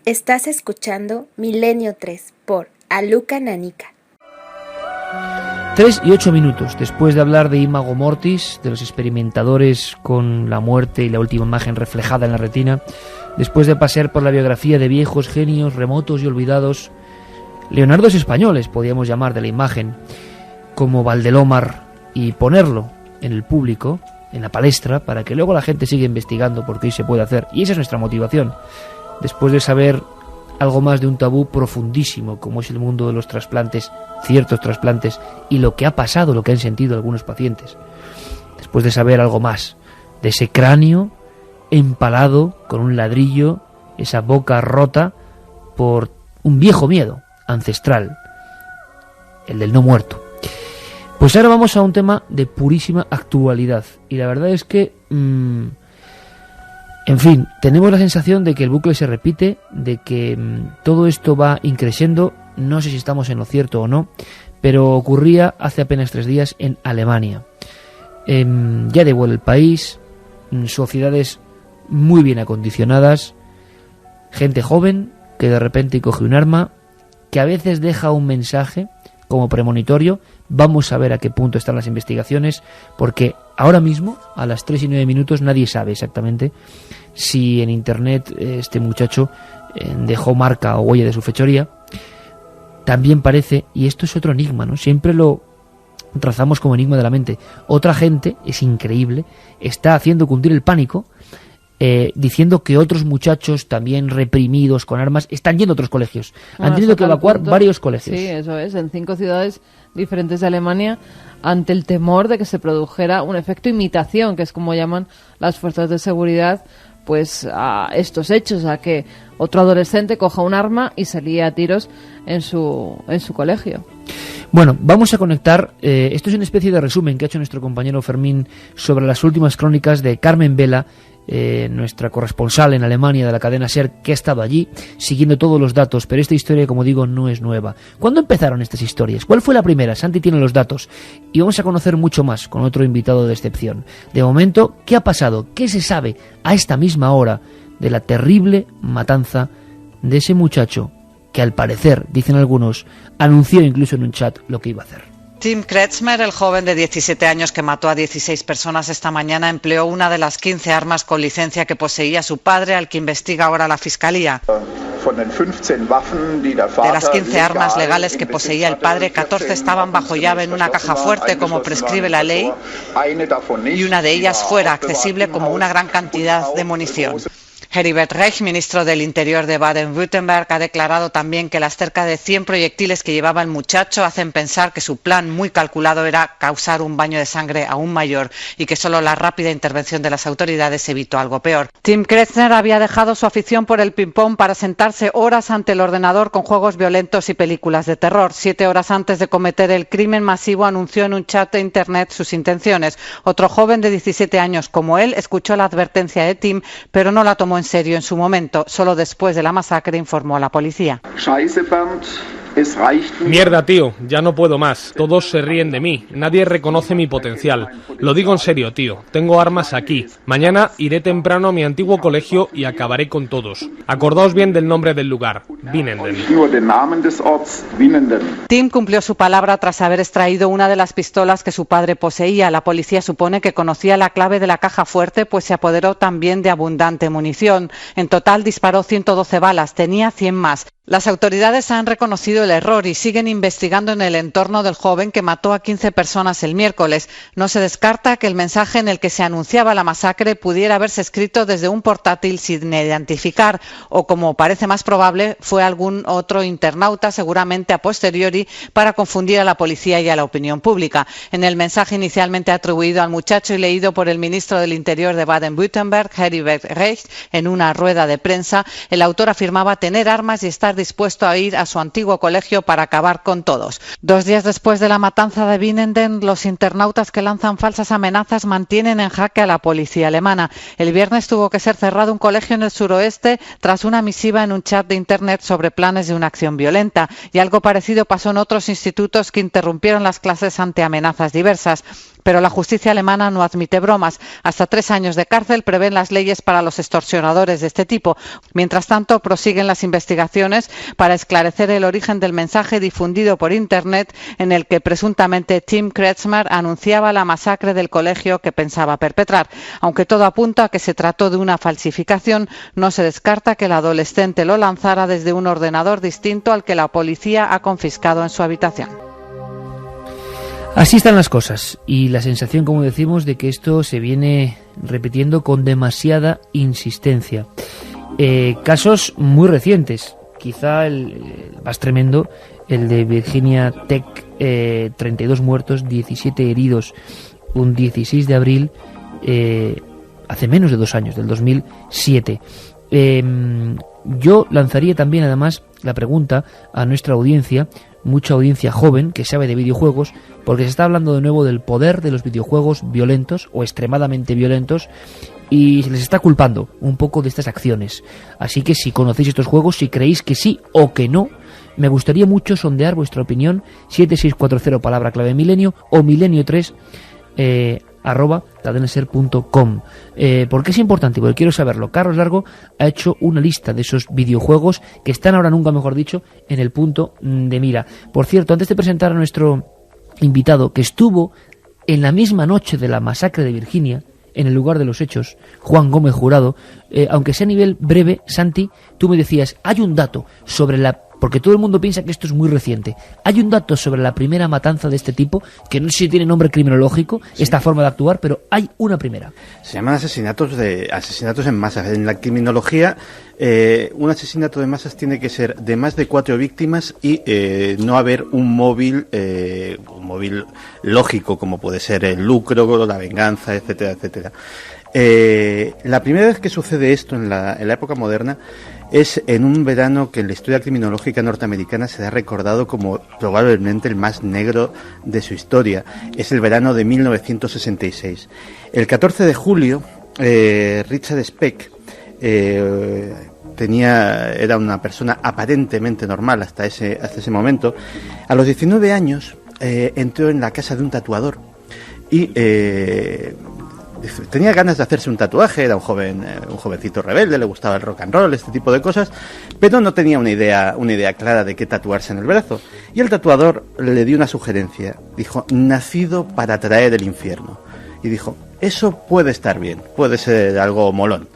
Estás escuchando Milenio 3 por Aluka Nanica. 3 y 8 minutos después de hablar de Imago Mortis, de los experimentadores con la muerte y la última imagen reflejada en la retina, después de pasear por la biografía de viejos genios remotos y olvidados, Leonardos españoles, podríamos llamar, de la imagen, como Valdelomar, y ponerlo en el público, en la palestra, para que luego la gente siga investigando, porque hoy se puede hacer, y esa es nuestra motivación, después de saber algo más de un tabú profundísimo como es el mundo de los trasplantes, ciertos trasplantes, y lo que ha pasado, lo que han sentido algunos pacientes, después de saber algo más de ese cráneo empalado con un ladrillo, esa boca rota por un viejo miedo ancestral, el del no muerto. Pues ahora vamos a un tema de purísima actualidad, y la verdad es que en fin, tenemos la sensación de que el bucle se repite, de que todo esto va increciendo. No sé si estamos en lo cierto o no, pero ocurría hace apenas 3 días en Alemania. Ya de vuelta el país, sociedades muy bien acondicionadas, gente joven que de repente coge un arma, que a veces deja un mensaje como premonitorio. Vamos a ver a qué punto están las investigaciones, porque ahora mismo, a las 3 y 9 minutos, nadie sabe exactamente si en internet este muchacho dejó marca o huella de su fechoría. También parece, y esto es otro enigma, ¿no? Siempre lo trazamos como enigma de la mente. Otra gente, es increíble, está haciendo cundir el pánico, diciendo que otros muchachos también reprimidos con armas están yendo a otros colegios. Han tenido que evacuar varios colegios. Sí, eso es, en 5 ciudades diferentes de Alemania, ante el temor de que se produjera un efecto imitación, que es como llaman las fuerzas de seguridad, pues a estos hechos, a que otro adolescente coja un arma y se líe a tiros en su colegio. Bueno, vamos a conectar, esto es una especie de resumen que ha hecho nuestro compañero Fermín sobre las últimas crónicas de Carmen Vela, nuestra corresponsal en Alemania de la cadena SER, que ha estado allí siguiendo todos los datos, pero esta historia, como digo, no es nueva. ¿Cuándo empezaron estas historias? ¿Cuál fue la primera? Santi tiene los datos y vamos a conocer mucho más con otro invitado de excepción. De momento, ¿qué ha pasado? ¿Qué se sabe a esta misma hora de la terrible matanza de ese muchacho que, al parecer, dicen algunos, anunció incluso en un chat lo que iba a hacer? Tim Kretzmer, el joven de 17 años que mató a 16 personas esta mañana, empleó una de las 15 armas con licencia que poseía su padre, al que investiga ahora la Fiscalía. De las 15 armas legales que poseía el padre, 14 estaban bajo llave en una caja fuerte, como prescribe la ley, y una de ellas fuera accesible como una gran cantidad de munición. Heribert Reich, ministro del Interior de Baden-Württemberg, ha declarado también que las cerca de 100 proyectiles que llevaba el muchacho hacen pensar que su plan muy calculado era causar un baño de sangre aún mayor y que solo la rápida intervención de las autoridades evitó algo peor. Tim Kretzmer había dejado su afición por el ping-pong para sentarse horas ante el ordenador con juegos violentos y películas de terror. 7 horas antes de cometer el crimen masivo anunció en un chat de internet sus intenciones. Otro joven de 17 años como él escuchó la advertencia de Tim, pero no la tomó en serio en su momento. Solo después de la masacre informó a la policía. Mierda, tío, ya no puedo más. Todos se ríen de mí. Nadie reconoce mi potencial. Lo digo en serio, tío. Tengo armas aquí. Mañana iré temprano a mi antiguo colegio y acabaré con todos. Acordaos bien del nombre del lugar. Winnenden. Tim cumplió su palabra tras haber extraído una de las pistolas que su padre poseía. La policía supone que conocía la clave de la caja fuerte, pues se apoderó también de abundante munición. En total disparó 112 balas. Tenía 100 más. Las autoridades han reconocido el error y siguen investigando en el entorno del joven que mató a 15 personas el miércoles. No se descarta que el mensaje en el que se anunciaba la masacre pudiera haberse escrito desde un portátil sin identificar, o, como parece más probable, fue algún otro internauta, seguramente a posteriori, para confundir a la policía y a la opinión pública. En el mensaje inicialmente atribuido al muchacho y leído por el ministro del Interior de Baden-Württemberg, Heribert Reich, en una rueda de prensa, el autor afirmaba tener armas y estar dispuesto a ir a su antiguo colegio para acabar con todos. 2 días después de la matanza de Winnenden, los internautas que lanzan falsas amenazas mantienen en jaque a la policía alemana. El viernes tuvo que ser cerrado un colegio en el suroeste tras una misiva en un chat de internet sobre planes de una acción violenta, y algo parecido pasó en otros institutos que interrumpieron las clases ante amenazas diversas. Pero la justicia alemana no admite bromas. Hasta 3 años de cárcel prevén las leyes para los extorsionadores de este tipo. Mientras tanto, prosiguen las investigaciones para esclarecer el origen del mensaje difundido por Internet en el que presuntamente Tim Kretschmer anunciaba la masacre del colegio que pensaba perpetrar. Aunque todo apunta a que se trató de una falsificación, no se descarta que el adolescente lo lanzara desde un ordenador distinto al que la policía ha confiscado en su habitación. Así están las cosas y la sensación, como decimos, de que esto se viene repitiendo con demasiada insistencia. Casos muy recientes, quizá el más tremendo, el de Virginia Tech, 32 muertos, 17 heridos, un 16 de abril, hace menos de 2 años, del 2007. Yo lanzaría también, además, la pregunta a nuestra audiencia, mucha audiencia joven que sabe de videojuegos, porque se está hablando de nuevo del poder de los videojuegos violentos o extremadamente violentos y se les está culpando un poco de estas acciones. Así que si conocéis estos juegos, si creéis que sí o que no, me gustaría mucho sondear vuestra opinión. 7640 palabra clave milenio o milenio3 @cadenaser.com. ¿Por qué es importante? Porque quiero saberlo. Carlos Largo ha hecho una lista de esos videojuegos que están ahora, nunca mejor dicho, en el punto de mira. Por cierto, antes de presentar a nuestro invitado, que estuvo en la misma noche de la masacre de Virginia, en el lugar de los hechos, Juan Gómez Jurado, aunque sea a nivel breve, Santi, tú me decías, hay un dato sobre porque todo el mundo piensa que esto es muy reciente. Hay un dato sobre la primera matanza de este tipo, que no sé si tiene nombre criminológico, sí, esta forma de actuar, pero hay una primera. Se llaman asesinatos en masa. En la criminología, un asesinato de masas tiene que ser de más de 4 víctimas y no haber un móvil lógico, como puede ser el lucro, la venganza, etcétera, etcétera. La primera vez que sucede esto en la época moderna es en un verano que en la historia criminológica norteamericana se ha recordado como probablemente el más negro de su historia. Es el verano de 1966. El 14 de julio, Richard Speck era una persona aparentemente normal hasta ese momento. A los 19 años entró en la casa de un tatuador y tenía ganas de hacerse un tatuaje. Era un jovencito rebelde, le gustaba el rock and roll, este tipo de cosas, pero no tenía una idea clara de qué tatuarse en el brazo. Y el tatuador le dio una sugerencia. Dijo, nacido para traer el infierno. Y dijo, eso puede estar bien, puede ser algo molón.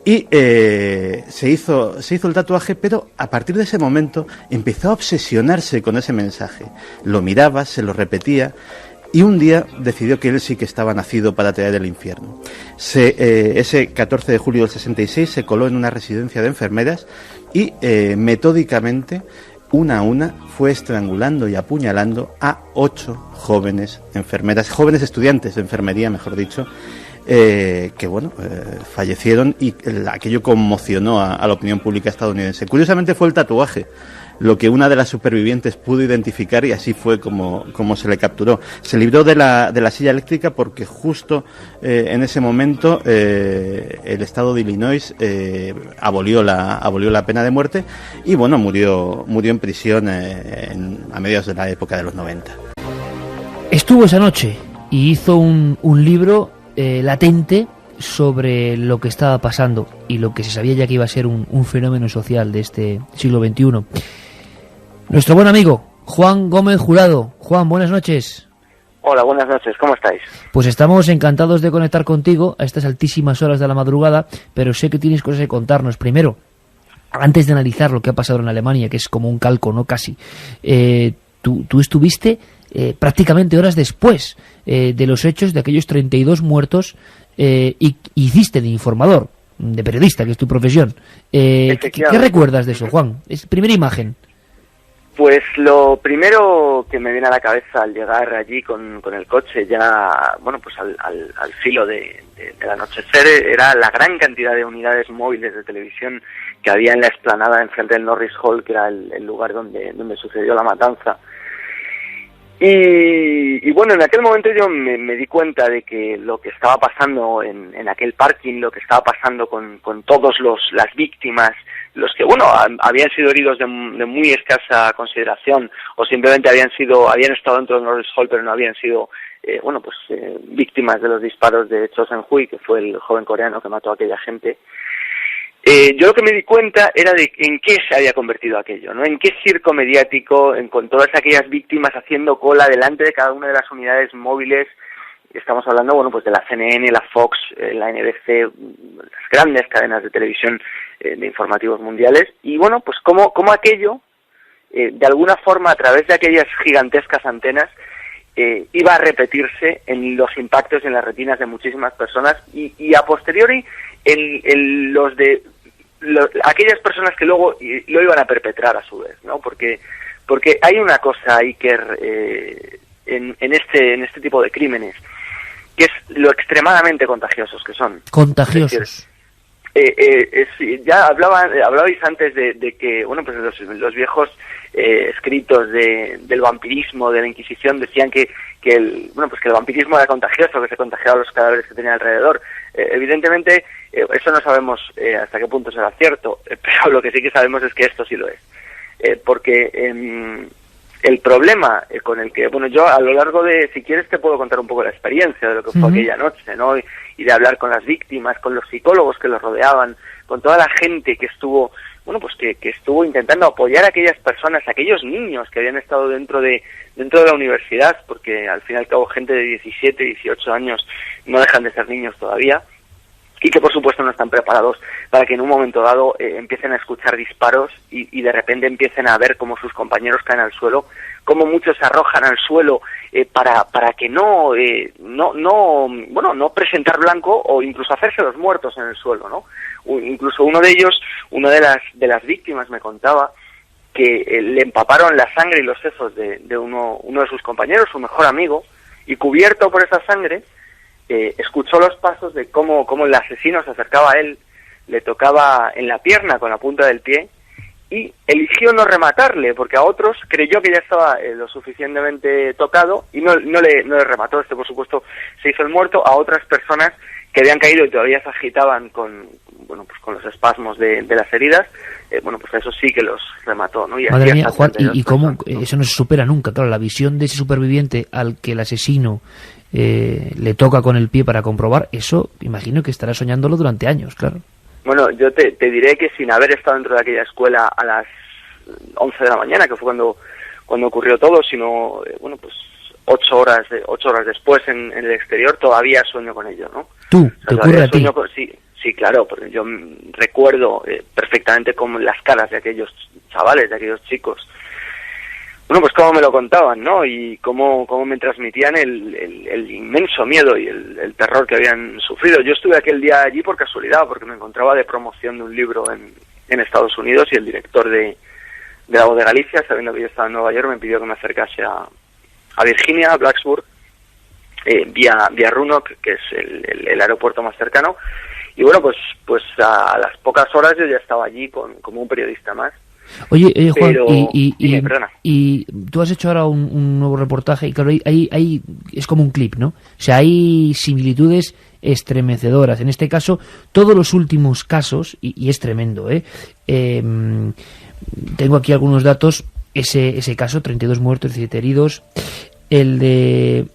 Y se hizo el tatuaje, pero a partir de ese momento empezó a obsesionarse con ese mensaje. Lo miraba, se lo repetía. Y un día decidió que él sí que estaba nacido para traer el infierno. Ese 14 de julio del 66 se coló en una residencia de enfermeras y metódicamente, una a una, fue estrangulando y apuñalando a 8 jóvenes enfermeras, jóvenes estudiantes de enfermería, mejor dicho, que fallecieron, y aquello conmocionó a la opinión pública estadounidense. Curiosamente fue el tatuaje lo que una de las supervivientes pudo identificar, y así fue como se le capturó. Se libró de la silla eléctrica porque justo en ese momento el estado de Illinois abolió la pena de muerte y murió en prisión a mediados de la época de los 90. Estuvo esa noche y hizo un libro latente sobre lo que estaba pasando y lo que se sabía ya que iba a ser un fenómeno social de este siglo XXI. Nuestro buen amigo Juan Gómez Jurado. Juan, buenas noches. Hola, buenas noches, ¿cómo estáis? Pues estamos encantados de conectar contigo a estas altísimas horas de la madrugada, pero sé que tienes cosas que contarnos. Primero, antes de analizar lo que ha pasado en Alemania, que es como un calco, ¿no? Casi. Tú estuviste prácticamente horas después de los hechos de aquellos 32 muertos y hiciste de informador, de periodista, que es tu profesión. ¿Qué recuerdas de eso, Juan? Es primera imagen. Pues lo primero que me viene a la cabeza al llegar allí con el coche, ya, al filo del anochecer, era la gran cantidad de unidades móviles de televisión que había en la explanada enfrente del Norris Hall, que era el lugar donde sucedió la matanza. Y en aquel momento yo me di cuenta de que lo que estaba pasando en aquel parking, lo que estaba pasando con todos las víctimas bueno, habían sido heridos de muy escasa consideración, o simplemente habían estado dentro de Norris Hall, pero no habían sido víctimas de los disparos de Cho Seung-hui, que fue el joven coreano que mató a aquella gente. Yo lo que me di cuenta era de en qué se había convertido aquello, ¿no? En qué circo mediático, con todas aquellas víctimas haciendo cola delante de cada una de las unidades móviles. Estamos hablando, bueno, pues de la CNN, la Fox, la NBC, las grandes cadenas de televisión de informativos mundiales. Y bueno, pues cómo aquello, de alguna forma, a través de aquellas gigantescas antenas, iba a repetirse en los impactos en las retinas de muchísimas personas y a posteriori en aquellas personas que luego lo iban a perpetrar a su vez, ¿no? Porque hay una cosa, Iker, en este tipo de crímenes, que es lo extremadamente contagiosos que son. Contagiosos. Ya hablabais antes de que, bueno, pues los viejos escritos del vampirismo, de la Inquisición, decían que el vampirismo era contagioso, que se contagiaba a los cadáveres que tenía alrededor. Evidentemente, eso no sabemos hasta qué punto será cierto, pero lo que sí que sabemos es que esto sí lo es. Porque el problema con el que, bueno, yo a lo largo de, si quieres te puedo contar un poco la experiencia de lo que fue aquella noche, ¿no? Y de hablar con las víctimas, con los psicólogos que los rodeaban, con toda la gente que estuvo, bueno, pues que estuvo intentando apoyar a aquellas personas, a aquellos niños que habían estado dentro de la universidad, porque al fin y al cabo gente de 17, 18 años no dejan de ser niños todavía, y que por supuesto no están preparados para que en un momento dado empiecen a escuchar disparos y de repente empiecen a ver cómo sus compañeros caen al suelo, cómo muchos se arrojan al suelo para que no presentar blanco o incluso hacerse los muertos en el suelo, ¿no? Incluso uno de ellos, una de las víctimas me contaba que le empaparon la sangre y los sesos de uno de sus compañeros, su mejor amigo, y cubierto por esa sangre, escuchó los pasos de cómo el asesino se acercaba a él, le tocaba en la pierna con la punta del pie y eligió no rematarle, porque a otros creyó que ya estaba lo suficientemente tocado y no le remató. Por supuesto se hizo el muerto. A otras personas que habían caído y todavía se agitaban con los espasmos de las heridas, pues eso sí que los remató, ¿no? Y madre mía, Juan, ¿y cómo eso no se supera nunca? Claro, la visión de ese superviviente al que el asesino le toca con el pie para comprobar, eso imagino que estará soñándolo durante años, claro. Bueno, yo te diré que sin haber estado dentro de aquella escuela a las 11 de la mañana, que fue cuando ocurrió todo, sino, 8 horas después en el exterior, todavía sueño con ello, ¿no? ¿Tú? ¿Te ocurre a ti? Sí, claro, porque yo recuerdo perfectamente cómo las caras de aquellos chavales, de aquellos chicos, pues cómo me lo contaban, ¿no? Y cómo me transmitían el inmenso miedo y el terror que habían sufrido. Yo estuve aquel día allí por casualidad, porque me encontraba de promoción de un libro en Estados Unidos y el director de la voz de Galicia, sabiendo que yo estaba en Nueva York, me pidió que me acercase a Virginia, a Blacksburg, vía Roanoke, que es el aeropuerto más cercano. Y bueno, pues a las pocas horas yo ya estaba allí como un periodista más. Oye, Juan, pero, y tú has hecho ahora un nuevo reportaje y claro, ahí es como un clip, ¿no? O sea, hay similitudes estremecedoras. En este caso, todos los últimos casos, y es tremendo, tengo aquí algunos datos. Ese caso, 32 muertos, 17 heridos. El de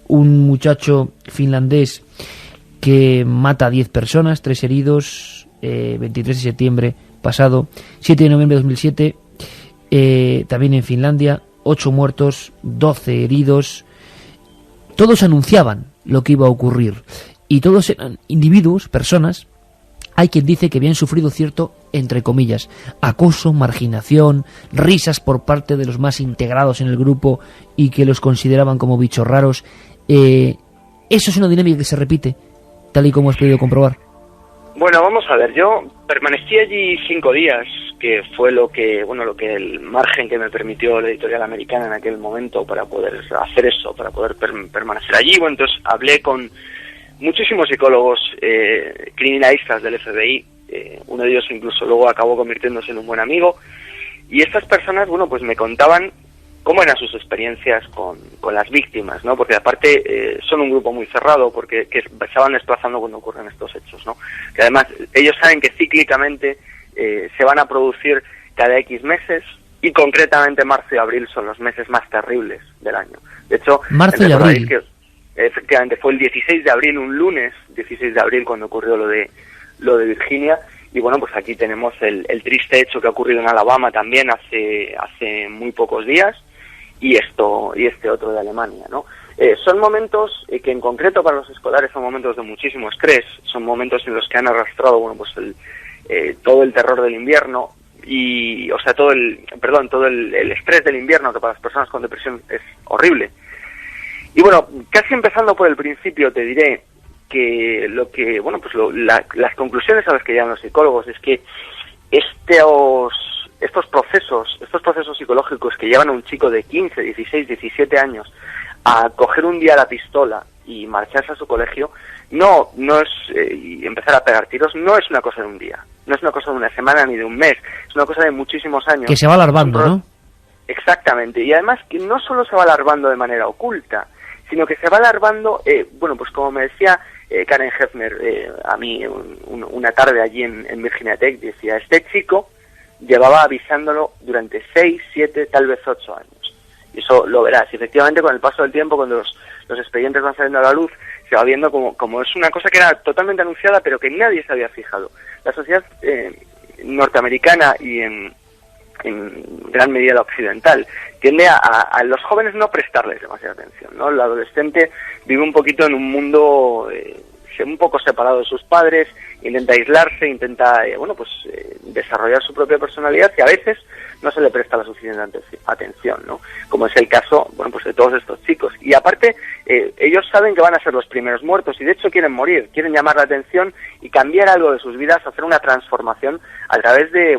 un muchacho finlandés que mata a 10 personas, 3 heridos, 23 de septiembre pasado, 7 de noviembre de 2007, también en Finlandia, 8 muertos, 12 heridos. Todos anunciaban lo que iba a ocurrir y todos eran individuos, personas. Hay quien dice que habían sufrido cierto, entre comillas, acoso, marginación, risas por parte de los más integrados en el grupo y que los consideraban como bichos raros. Eso es una dinámica que se repite, tal y como has podido comprobar. Bueno, vamos a ver, yo permanecí allí 5 días, que fue lo que el margen que me permitió la editorial americana en aquel momento para poder hacer eso, para poder permanecer allí. Bueno, entonces hablé con muchísimos psicólogos criminalistas del FBI, uno de ellos incluso luego acabó convirtiéndose en un buen amigo, y estas personas, pues me contaban cómo eran sus experiencias con las víctimas, ¿no? Porque aparte son un grupo muy cerrado, porque se van desplazando cuando ocurren estos hechos, ¿no? Que además ellos saben que cíclicamente se van a producir cada X meses, y concretamente marzo y abril son los meses más terribles del año. De hecho, marzo y abril. Que efectivamente fue el 16 de abril, un lunes 16 de abril, cuando ocurrió lo de Virginia. Y bueno, pues aquí tenemos el triste hecho que ha ocurrido en Alabama también hace muy pocos días, y este otro de Alemania, ¿no? Son momentos que en concreto para los escolares son momentos de muchísimo estrés, son momentos en los que han arrastrado, bueno, pues todo el terror del invierno, todo el estrés del invierno, que para las personas con depresión es horrible. Y bueno, casi empezando por el principio, te diré que las conclusiones a las que llegan los psicólogos es que estos procesos psicológicos que llevan a un chico de 15, 16, 17 años a coger un día la pistola y marcharse a su colegio, no es y empezar a pegar tiros, no es una cosa de un día, no es una cosa de una semana ni de un mes, es una cosa de muchísimos años. Que se va alargando, ¿no? Exactamente, y además que no solo se va alargando de manera oculta, sino que se va alargando, pues como me decía Karen Hefner a mí una tarde allí en Virginia Tech, decía, este chico llevaba avisándolo durante 6, 7, tal vez 8 años. Y eso lo verás. Y efectivamente, con el paso del tiempo, cuando los expedientes van saliendo a la luz, se va viendo como es una cosa que era totalmente anunciada, pero que nadie se había fijado. La sociedad norteamericana y en gran medida la occidental tiende a los jóvenes no prestarles demasiada atención, ¿no? El adolescente vive un poquito en un mundo un poco separado de sus padres, intenta aislarse, intenta desarrollar su propia personalidad, y a veces no se le presta la suficiente atención, ¿no? Como es el caso, de todos estos chicos. Y aparte, ellos saben que van a ser los primeros muertos, y de hecho quieren morir, quieren llamar la atención y cambiar algo de sus vidas, hacer una transformación a través de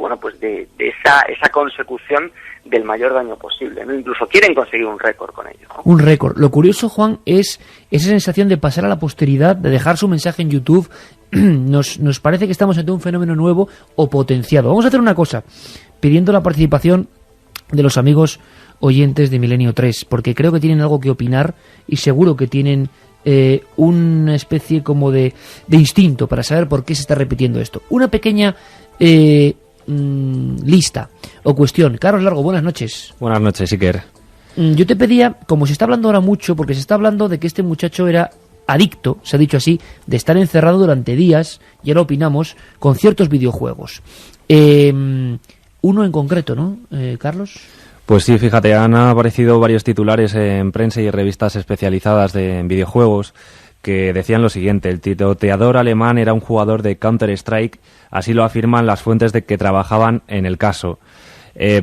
esa consecución del mayor daño posible, ¿no? Incluso quieren conseguir un récord con ello, ¿no? Un récord. Lo curioso, Juan, es esa sensación de pasar a la posteridad, de dejar su mensaje en YouTube. Nos parece que estamos ante un fenómeno nuevo o potenciado. Vamos a hacer una cosa, pidiendo la participación de los amigos oyentes de Milenio 3, porque creo que tienen algo que opinar y seguro que tienen una especie como de instinto para saber por qué se está repitiendo esto. Una pequeña lista o cuestión. Carlos Largo, buenas noches. Buenas noches, Iker. Yo te pedía, como se está hablando ahora mucho, porque se está hablando de que este muchacho era adicto, se ha dicho así, de estar encerrado durante días, y ahora opinamos, con ciertos videojuegos. Uno en concreto, ¿no, Carlos? Pues sí, fíjate, han aparecido varios titulares en prensa y revistas especializadas en videojuegos que decían lo siguiente: el tiroteador alemán era un jugador de Counter-Strike, así lo afirman las fuentes de que trabajaban en el caso.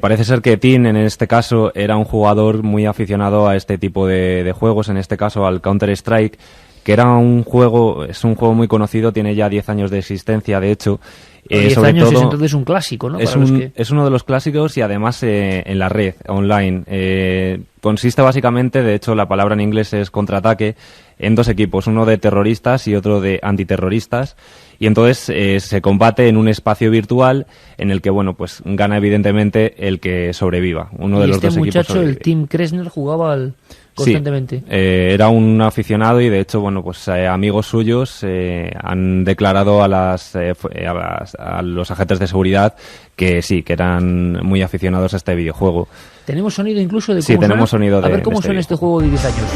Parece ser que Tim, en este caso, era un jugador muy aficionado a este tipo de juegos, en este caso al Counter-Strike, que es un juego muy conocido, tiene ya 10 años de existencia, de hecho. 10 sobre años todo, es entonces un clásico, ¿no? Es uno de los clásicos, y además en la red, online. Consiste básicamente, de hecho la palabra en inglés es contraataque, en dos equipos, uno de terroristas y otro de antiterroristas, y entonces se combate en un espacio virtual en el que, pues gana evidentemente el que sobreviva. Uno de los dos equipos muchacho, sobrevive. el Tim Kressner, jugaba constantemente. Sí, era un aficionado, y de hecho, amigos suyos han declarado a los agentes de seguridad que sí, que eran muy aficionados a este videojuego. ¿Tenemos sonido incluso de cómo Sí, tenemos suena? sonido de A ver cómo este suena este juego de 10 años.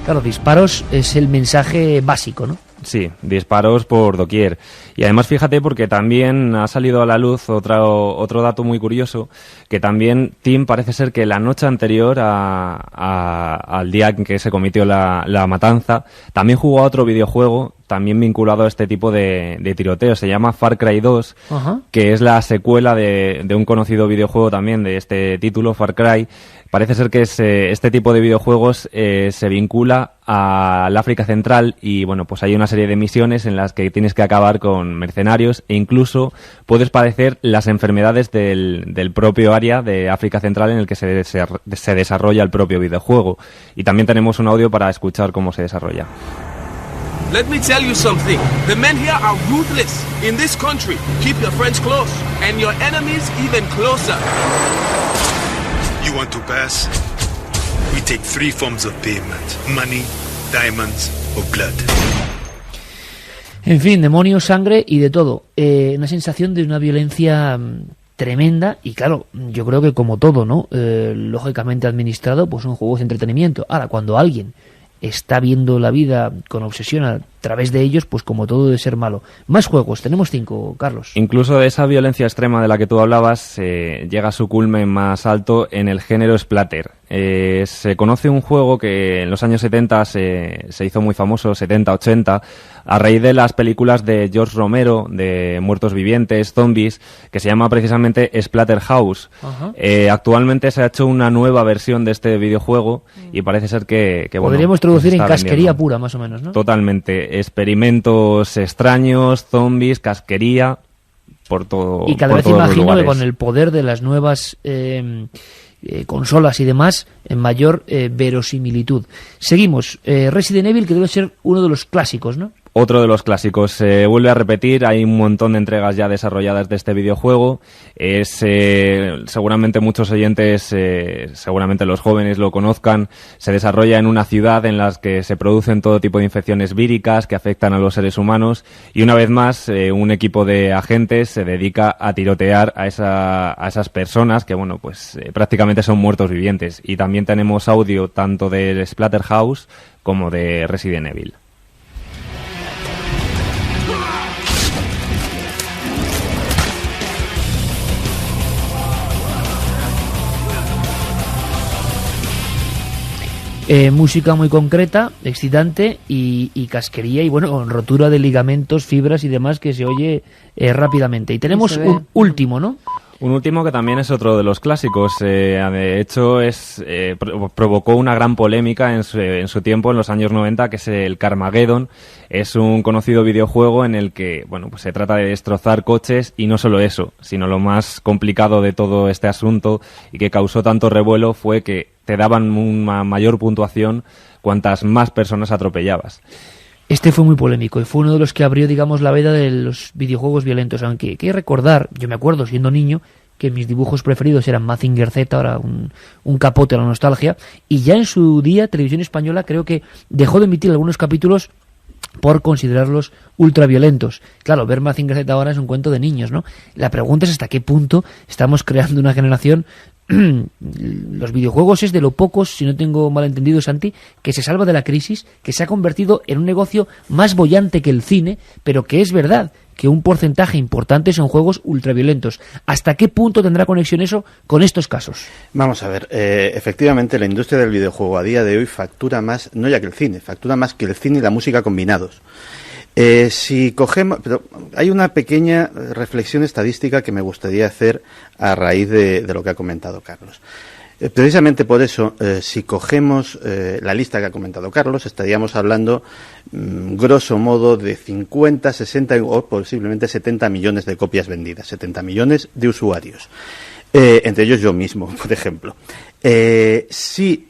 Claro, disparos es el mensaje básico, ¿no? Sí, disparos por doquier. Y además fíjate, porque también ha salido a la luz otro dato muy curioso, que también Tim parece ser que la noche anterior al día en que se cometió la matanza, también jugó a otro videojuego también vinculado a este tipo de tiroteo. Se llama Far Cry 2, Ajá. que es la secuela de un conocido videojuego también de este título, Far Cry. Parece ser que este tipo de videojuegos se vincula al África Central, y pues hay una serie de misiones en las que tienes que acabar con mercenarios, e incluso puedes padecer las enfermedades del propio área de África Central en el que se desarrolla el propio videojuego. Y también tenemos un audio para escuchar cómo se desarrolla. Let me tell you something. The men here are ruthless. In this country, keep your friends close and your enemies even closer. You want to pass? We take 3 forms of payment: money, diamonds, or blood. En fin, demonios, sangre y de todo. Una sensación de una violencia tremenda y claro, yo creo que como todo, ¿no? Lógicamente administrado, pues son juegos de entretenimiento. Ahora, cuando alguien está viendo la vida con obsesión a través de ellos, pues como todo debe ser malo. Más juegos, tenemos 5, Carlos. Incluso de esa violencia extrema de la que tú hablabas, llega a su culmen más alto en el género splatter. Se conoce un juego que en los años 70 se hizo muy famoso, 70-80, a raíz de las películas de George Romero, de Muertos Vivientes, Zombies, que se llama precisamente Splatterhouse. Actualmente se ha hecho una nueva versión de este videojuego y parece ser que podríamos bueno, traducir pues en casquería vendiendo. pura, más o menos, ¿no? Totalmente. Experimentos extraños, zombies, casquería, por todo. Y cada por vez todos los imagino que lugares. con el poder de las nuevas consolas y demás, en mayor verosimilitud. Seguimos. Resident Evil, que debe ser uno de los clásicos, ¿no? Otro de los clásicos. Se vuelve a repetir, hay un montón de entregas ya desarrolladas de este videojuego. Seguramente muchos oyentes, seguramente los jóvenes lo conozcan. Se desarrolla en una ciudad en la que se producen todo tipo de infecciones víricas que afectan a los seres humanos. Y una vez más, un equipo de agentes se dedica a tirotear a esas personas que, bueno, pues prácticamente son muertos vivientes. Y también tenemos audio tanto de Splatterhouse como de Resident Evil. Música muy concreta, excitante y casquería y bueno, rotura de ligamentos, fibras y demás que se oye rápidamente. Y tenemos un último, ¿no? Un último que también es otro de los clásicos. De hecho, provocó una gran polémica en su tiempo, en los años 90, que es el Carmageddon. Es un conocido videojuego en el que, bueno, pues se trata de destrozar coches y no solo eso, sino lo más complicado de todo este asunto y que causó tanto revuelo fue que te daban una mayor puntuación cuantas más personas atropellabas. Este fue muy polémico y fue uno de los que abrió, digamos, la veda de los videojuegos violentos. Aunque hay que recordar, yo me acuerdo siendo niño, que mis dibujos preferidos eran Mazinger Z, ahora un capote a la nostalgia, y ya en su día Televisión Española creo que dejó de emitir algunos capítulos por considerarlos ultraviolentos. Claro, ver Mazinger Z ahora es un cuento de niños, ¿no? La pregunta es hasta qué punto estamos creando una generación. Los videojuegos es de lo pocos, si no tengo mal entendido, Santi, que se salva de la crisis, que se ha convertido en un negocio más boyante que el cine, pero que es verdad que un porcentaje importante son juegos ultraviolentos. ¿Hasta qué punto tendrá conexión eso con estos casos? Vamos a ver, efectivamente la industria del videojuego a día de hoy factura más, no ya que el cine, factura más que el cine y la música combinados. Si cogemos, pero hay una pequeña reflexión estadística que me gustaría hacer a raíz de lo que ha comentado Carlos. Precisamente por eso, si cogemos la lista que ha comentado Carlos, estaríamos hablando, grosso modo, de 50, 60 o posiblemente 70 millones de copias vendidas, 70 millones de usuarios. Entre ellos yo mismo, por ejemplo. Si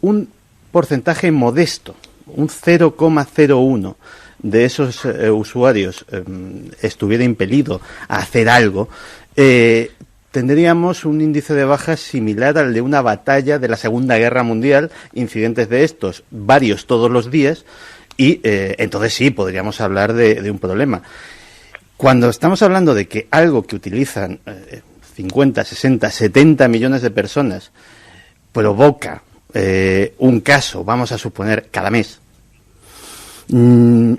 un porcentaje modesto, un 0,01 de esos usuarios estuviera impelido a hacer algo, tendríamos un índice de bajas similar al de una batalla de la Segunda Guerra Mundial, incidentes de estos, varios todos los días, y entonces sí, podríamos hablar de un problema. Cuando estamos hablando de que algo que utilizan 50, 60, 70 millones de personas provoca un caso, vamos a suponer, cada mes,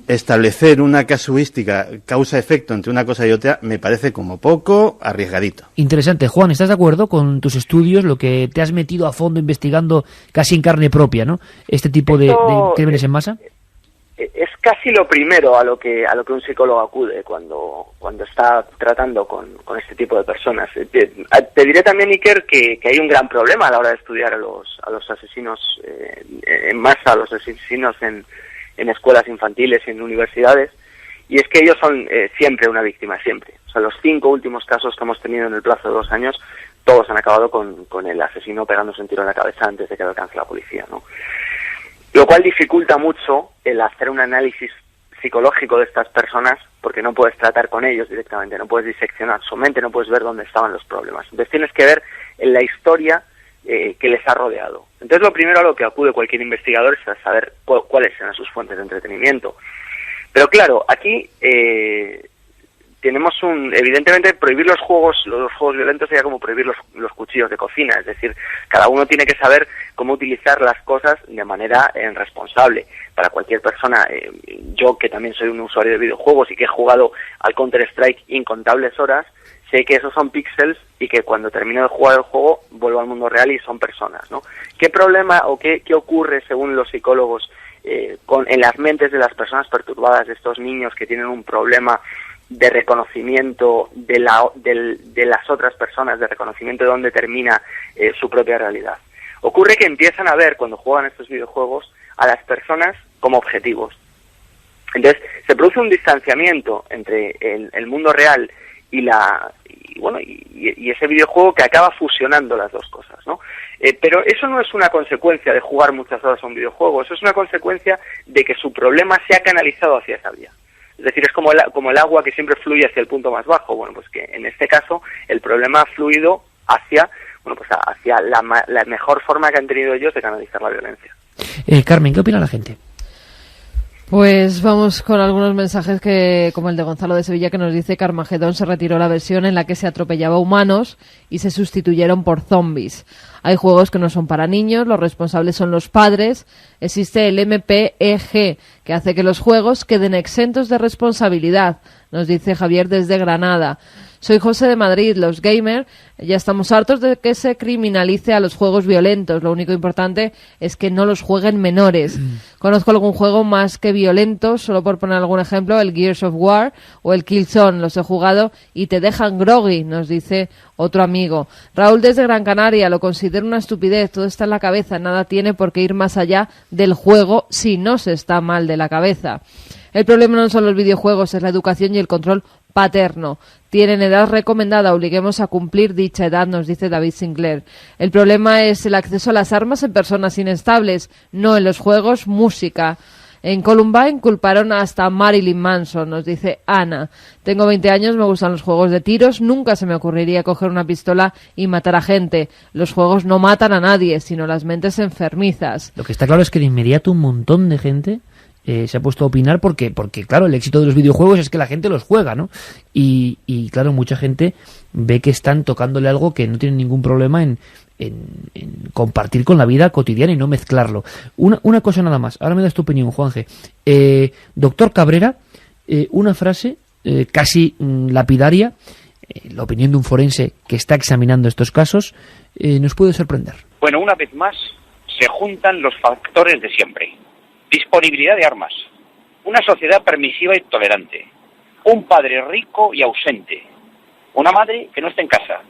establecer una casuística causa-efecto entre una cosa y otra me parece como poco arriesgadito. Interesante. Juan, ¿estás de acuerdo con tus estudios, lo que te has metido a fondo investigando casi en carne propia, ¿no? Este tipo de crímenes en masa? Es casi lo primero a lo que un psicólogo acude cuando está tratando con este tipo de personas. Te diré también, Iker, que hay un gran problema a la hora de estudiar a los asesinos en masa, a los asesinos en escuelas infantiles y en universidades, y es que ellos son siempre una víctima, siempre. O sea, los 5 últimos casos que hemos tenido en el plazo de 2 años, todos han acabado con el asesino pegándose un tiro en la cabeza antes de que lo alcance la policía, ¿no? Lo cual dificulta mucho el hacer un análisis psicológico de estas personas, porque no puedes tratar con ellos directamente, no puedes diseccionar su mente, no puedes ver dónde estaban los problemas. Entonces tienes que ver en la historia que les ha rodeado. Entonces lo primero a lo que acude cualquier investigador es a saber cuáles serán sus fuentes de entretenimiento. Pero claro, aquí tenemos evidentemente prohibir los juegos violentos sería como prohibir los cuchillos de cocina, es decir, cada uno tiene que saber cómo utilizar las cosas de manera responsable. Para cualquier persona, yo que también soy un usuario de videojuegos y que he jugado al Counter-Strike incontables horas, sé que esos son píxeles y que cuando termino de jugar el juego vuelvo al mundo real y son personas, ¿no? ¿Qué problema o qué ocurre según los psicólogos en las mentes de las personas perturbadas, de estos niños que tienen un problema de reconocimiento de las otras personas, de reconocimiento de dónde termina su propia realidad? Ocurre que empiezan a ver, cuando juegan estos videojuegos, a las personas como objetivos. Entonces, se produce un distanciamiento entre el mundo real y ese videojuego que acaba fusionando las dos cosas, ¿no? Pero eso no es una consecuencia de jugar muchas horas a un videojuego, eso es una consecuencia de que su problema se ha canalizado hacia esa vía. Es decir, es como el agua que siempre fluye hacia el punto más bajo. Bueno, pues que en este caso el problema ha fluido hacia la mejor forma que han tenido ellos de canalizar la violencia. Carmen, ¿qué opina la gente? Pues vamos con algunos mensajes como el de Gonzalo de Sevilla, que nos dice que Armagedón se retiró la versión en la que se atropellaba humanos y se sustituyeron por zombies. Hay juegos que no son para niños, los responsables son los padres. Existe el MPEG, que hace que los juegos queden exentos de responsabilidad, nos dice Javier desde Granada. Soy José de Madrid. Los gamers ya estamos hartos de que se criminalice a los juegos violentos. Lo único importante es que no los jueguen menores. Conozco algún juego más que violento, solo por poner algún ejemplo, el Gears of War o el Killzone. Los he jugado y te dejan groggy, nos dice otro amigo. Raúl desde Gran Canaria, lo considero una estupidez. Todo está en la cabeza. Nada tiene por qué ir más allá del juego si no se está mal de la cabeza. El problema no son los videojuegos, es la educación y el control paterno. Tienen edad recomendada, obliguemos a cumplir dicha edad, nos dice David Sinclair. El problema es el acceso a las armas en personas inestables, no en los juegos, música. En Columbine culparon hasta Marilyn Manson, nos dice Ana. Tengo 20 años, me gustan los juegos de tiros, nunca se me ocurriría coger una pistola y matar a gente. Los juegos no matan a nadie, sino las mentes enfermizas. Lo que está claro es que de inmediato un montón de gente se ha puesto a opinar porque claro, el éxito de los videojuegos es que la gente los juega, ¿no? Y claro, mucha gente ve que están tocándole algo que no tiene ningún problema en compartir con la vida cotidiana y no mezclarlo. Una cosa nada más, ahora me das tu opinión, Juanje. Doctor Cabrera, una frase casi lapidaria, la opinión de un forense que está examinando estos casos, nos puede sorprender. Bueno, una vez más se juntan los factores de siempre. Disponibilidad de armas, una sociedad permisiva y tolerante, un padre rico y ausente, una madre que no está en casa,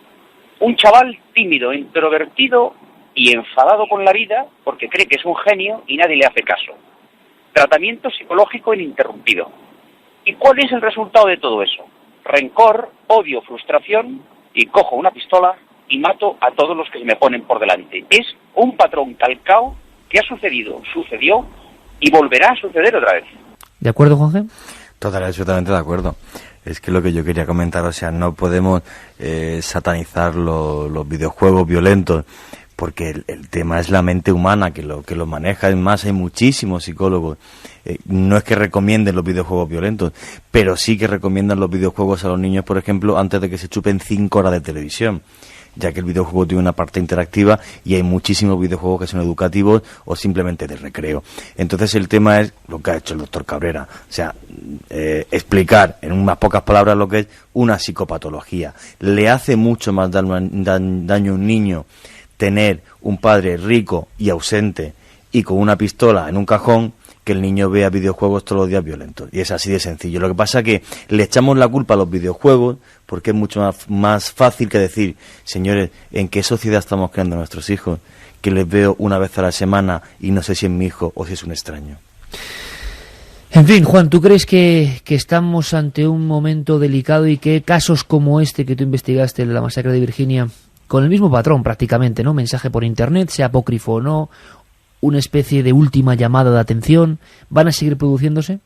un chaval tímido, introvertido y enfadado con la vida porque cree que es un genio y nadie le hace caso, tratamiento psicológico ininterrumpido. ¿Y cuál es el resultado de todo eso? Rencor, odio, frustración, y cojo una pistola y mato a todos los que se me ponen por delante. Es un patrón calcao que ha sucedido, sucedió y volverá a suceder otra vez. ¿De acuerdo, Juanje? Total, absolutamente de acuerdo. Es que lo que yo quería comentar, o sea, no podemos satanizar los videojuegos violentos, porque el tema es la mente humana que lo maneja. Es más, hay muchísimos psicólogos. No es que recomienden los videojuegos violentos, pero sí que recomiendan los videojuegos a los niños, por ejemplo, antes de que se chupen 5 horas de televisión, ya que el videojuego tiene una parte interactiva y hay muchísimos videojuegos que son educativos o simplemente de recreo. Entonces el tema es lo que ha hecho el doctor Cabrera, o sea, explicar en unas pocas palabras lo que es una psicopatología. Le hace mucho más daño a un niño tener un padre rico y ausente y con una pistola en un cajón, que el niño vea videojuegos todos los días violentos. Y es así de sencillo. Lo que pasa es que le echamos la culpa a los videojuegos porque es mucho más fácil que decir, señores, ¿en qué sociedad estamos creando a nuestros hijos? Que les veo una vez a la semana y no sé si es mi hijo o si es un extraño. En fin, Juan, ¿tú crees que estamos ante un momento delicado y que casos como este que tú investigaste, la masacre de Virginia, con el mismo patrón prácticamente, ¿no? Mensaje por internet, sea apócrifo o no, una especie de última llamada de atención, ¿van a seguir produciéndose?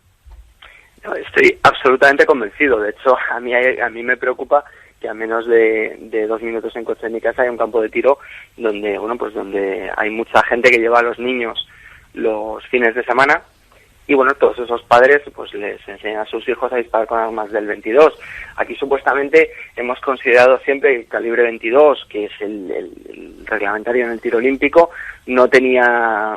No, estoy absolutamente convencido. De hecho, a mí me preocupa que que a menos de 2 minutos en coche de mi casa hay un campo de tiro donde, bueno, pues donde hay mucha gente que lleva a los niños los fines de semana. Y bueno, todos esos padres pues les enseñan a sus hijos a disparar con armas del 22. Aquí supuestamente hemos considerado siempre que el calibre 22, que es el reglamentario en el tiro olímpico, no tenía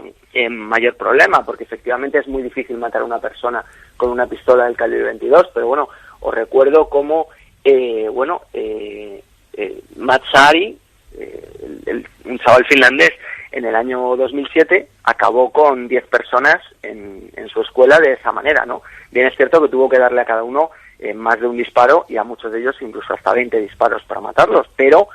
mayor problema, porque efectivamente es muy difícil matar a una persona con una pistola del calibre 22, pero bueno, os recuerdo cómo Matt Sari, un chaval finlandés, en el año 2007 acabó con 10 personas en su escuela de esa manera, ¿no? Bien es cierto que tuvo que darle a cada uno más de un disparo y a muchos de ellos incluso hasta 20 disparos para matarlos, pero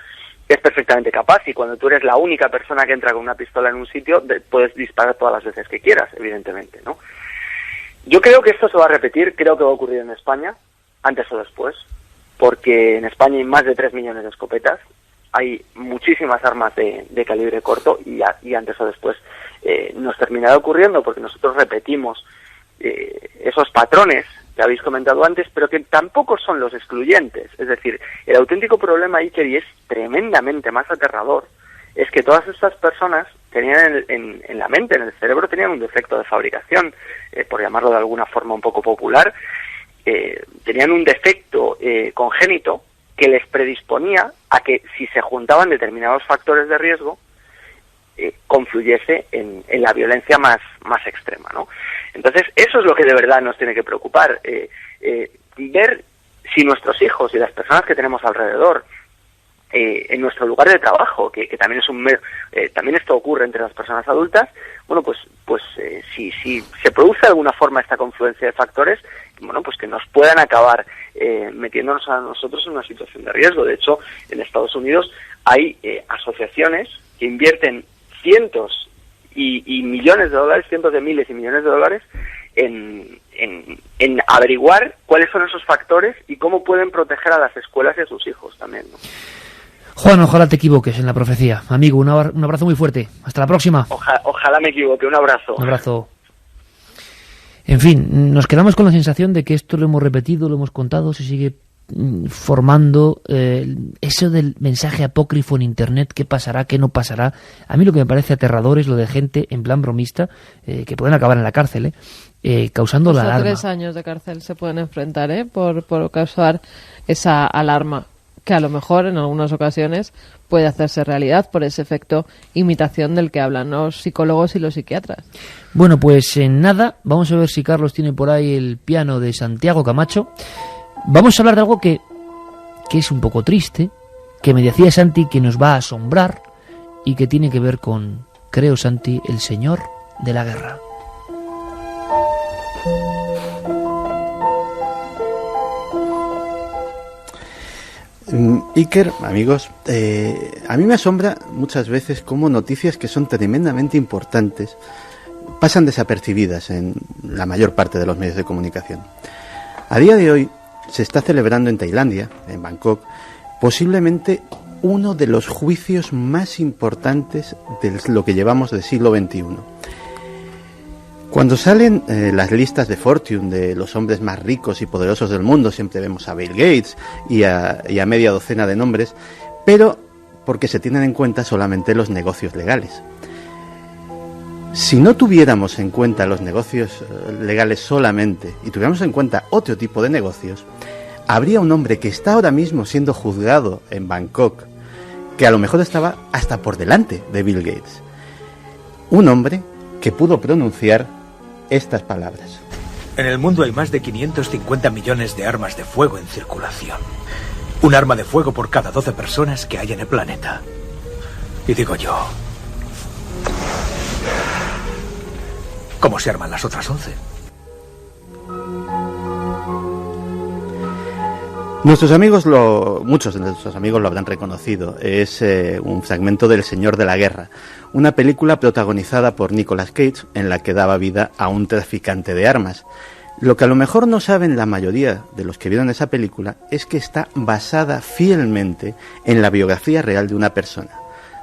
es perfectamente capaz, y cuando tú eres la única persona que entra con una pistola en un sitio, puedes disparar todas las veces que quieras, evidentemente, ¿no? Yo creo que esto se va a repetir, creo que va a ocurrir en España, antes o después, porque en España hay más de 3 millones de escopetas, hay muchísimas armas de calibre corto y antes o después nos terminará ocurriendo, porque nosotros repetimos esos patrones que habéis comentado antes, pero que tampoco son los excluyentes. Es decir, el auténtico problema, Iker, y es tremendamente más aterrador, es que todas estas personas tenían en la mente, en el cerebro, tenían un defecto de fabricación, por llamarlo de alguna forma un poco popular, tenían un defecto congénito que les predisponía a que si se juntaban determinados factores de riesgo, confluyese en la violencia más extrema, ¿no? Entonces, eso es lo que de verdad nos tiene que preocupar, ver si nuestros hijos y las personas que tenemos alrededor, en nuestro lugar de trabajo, que también es también esto ocurre entre las personas adultas, bueno, pues si se produce de alguna forma esta confluencia de factores, bueno, pues que nos puedan acabar metiéndonos a nosotros en una situación de riesgo. De hecho, en Estados Unidos hay asociaciones que invierten cientos y millones de dólares, cientos de miles y millones de dólares en averiguar cuáles son esos factores y cómo pueden proteger a las escuelas y a sus hijos también, ¿no? Juan, ojalá te equivoques en la profecía. Amigo, un abrazo muy fuerte. Hasta la próxima. Ojalá me equivoque. Un abrazo. Un abrazo. En fin, nos quedamos con la sensación de que esto lo hemos repetido, lo hemos contado, se sigue formando eso del mensaje apócrifo en Internet, qué pasará, qué no pasará. A mí lo que me parece aterrador es lo de gente en plan bromista que pueden acabar en la cárcel, causando la alarma. 3 años de cárcel se pueden enfrentar por causar esa alarma, que a lo mejor en algunas ocasiones puede hacerse realidad por ese efecto imitación del que hablan los psicólogos y los psiquiatras. Bueno, pues en nada, vamos a ver si Carlos tiene por ahí el piano de Santiago Camacho. Vamos a hablar de algo que es un poco triste, que me decía Santi que nos va a asombrar y que tiene que ver con, creo, Santi, el señor de la guerra. Iker, amigos, a mí me asombra muchas veces cómo noticias que son tremendamente importantes pasan desapercibidas en la mayor parte de los medios de comunicación. A día de hoy se está celebrando en Tailandia, en Bangkok, posiblemente uno de los juicios más importantes de lo que llevamos del siglo XXI. Cuando salen las listas de Fortune de los hombres más ricos y poderosos del mundo, siempre vemos a Bill Gates y a media docena de nombres, pero porque se tienen en cuenta solamente los negocios legales. Si no tuviéramos en cuenta los negocios legales solamente y tuviéramos en cuenta otro tipo de negocios, habría un hombre que está ahora mismo siendo juzgado en Bangkok, que a lo mejor estaba hasta por delante de Bill Gates. Un hombre que pudo pronunciar estas palabras. En el mundo hay más de 550 millones de armas de fuego en circulación. Un arma de fuego por cada 12 personas que hay en el planeta. Y digo yo, ¿cómo se arman las otras 11? Muchos de nuestros amigos lo habrán reconocido. Es un fragmento del Señor de la Guerra, una película protagonizada por Nicolas Cage en la que daba vida a un traficante de armas. Lo que a lo mejor no saben la mayoría de los que vieron esa película es que está basada fielmente en la biografía real de una persona,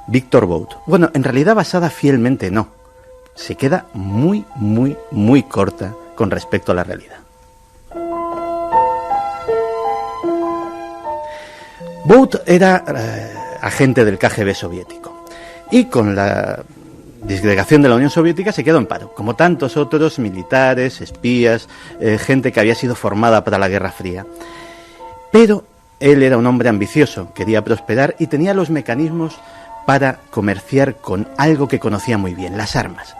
Victor Bout. Bueno, en realidad basada fielmente no. Se queda muy, muy, muy corta con respecto a la realidad. Bout era agente del KGB soviético y con la disgregación de la Unión Soviética se quedó en paro, como tantos otros militares, espías, gente que había sido formada para la Guerra Fría. Pero él era un hombre ambicioso, quería prosperar y tenía los mecanismos para comerciar con algo que conocía muy bien, las armas.